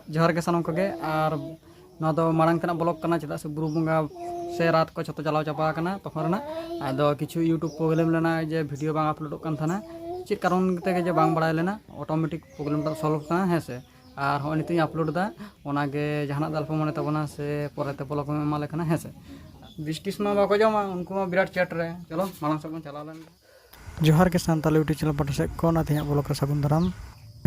जोहार के सानम कोगे और ना दो मांग तेना ब्लॉग करना चेदा से बुरु बंगा से रात को छतो चलाव चापा करना तखन ना आदो किछु यूट्यूब प्रॉब्लम लेना जे वीडियो बांग अपलोड kan थाना चेक कारण ते जे बांग बड़ा लेना ऑटोमेटिक प्रॉब्लम टा सॉल्व करना है से और हो नितिन अपलोड दा ओनागे जहाना दल्प माने तबना से परेते ब्लॉग में एमा लेखना है से बिस्टिस मा बाको जमा उनको मा विराट चैट रे चलो मांग सब चला लेन जोहार के सानताल यूट्यूब चैनल पट से को ना थिया ब्लॉग रे सागुन दाराम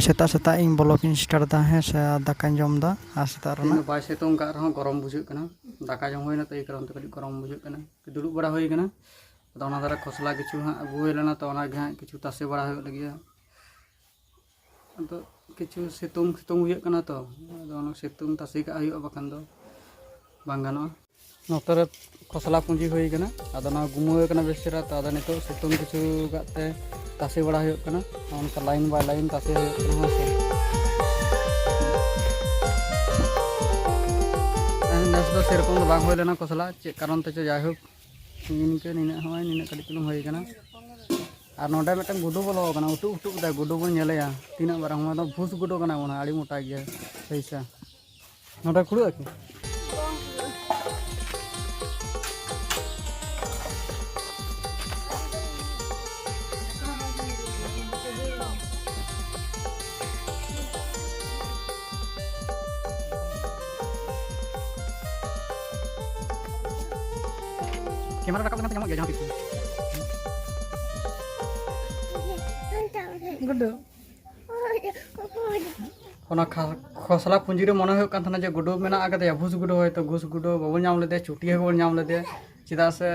सेता सेता इन ब्लॉग इन स्टार्ट दा है से दाका जम दा आ सेता रना बाय सेतों का रहो गरम बुझु कना दाका जम होइना तई कारण ते कडी गरम बुझु कना दुड़ुब बड़ा होई कना तो ओना दारा खसला किछु हा अगुए लेना तो ओना गे किछु तासे बड़ा हो लगिया तो किछु सेतुंग सेतुंग हुई कना तो ओना सेतुंग तासे का हुई बखान दो बांग गानो नोतरे खसला पुंजी होई कना आदो ना गुमुए कना बेसरा तो आदो नितो सेतुंग किछु गाते तासे बड़ा हुई कना ओनका लाइन बाय लाइन तासे हुई कना से नेस दो सेरकम दो बांग होई लेना खसला चे कारण ते जाय हो इनके निना होय निना कडी चुलुम होई कना और नोडे मिटन गुडू बोलो कना उटू उटू दा गुडू बन नेलेया तीना बारंग मा भूस गुडू कना ओना आड़ी मोटा गया पैसा नोडे खुड़ू आकी कैमरा रखा करना गया जहाँ गुड्डू खसला पुंजी रे मन होना जे गुडू मेना आगदे भूस गुडू है तो घूस गुडू बाबन नाम लेदे चुटिया बाबन नाम लेदे चेदा से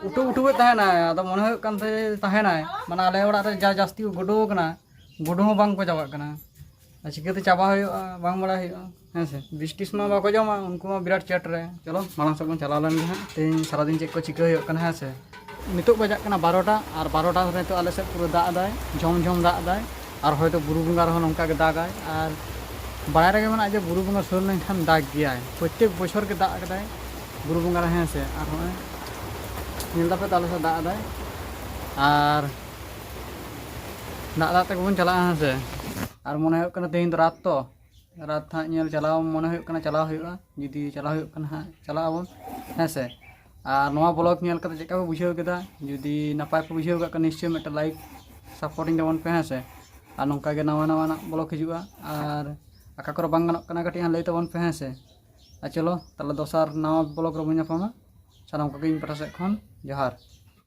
उटू उटू तहना आदो मन तहना माने आले ओड़ा रे जा जास्ती गुडू कना गुडू हो बांग को चाबा कना चिकाते चाबा हुआ बांग बड़ा हुआ हाँ से बिस्टिस मा बाको जमा उनको मा विराट चैट रे चलो मांग सब चला लेन गे तेज सारा दिन चेक को चिका हुआ है से नितो बजा 12टा और 12टा तो आले से पूरा दाग दाय झम झम दाग दाय और हयतो बुरु बंगा रहो नंका के दागाय और बड़ा रे माने जे बुरु बंगा सुर लेनखान दाग गया प्रत्येक बछर के दाग कदाय बुरु बंगा रे हाँ से और होय नीलदा पे ताले से दाग दाय और दाग दाग तक बन चला हाँ से और मन हो तेहन तो रात हाँ चलाव मन हो चलाव जुदी चलाव हाँ चला बन हाँ से और नवा ब्लॉग चेका को बुझे केदा जुदी नपाय को बुझे का निश्चय मिट्टे लाइक सपोर्टिंग जमन पे हाँ से और नौका नवा नवा ब्लॉग हिजुआ और आका को बांग गाना कटी हाँ लई तबन पे हाँ से चलो ताले दोसार नवा ब्लॉग रे बन सानाम को पटा से खन जोहार।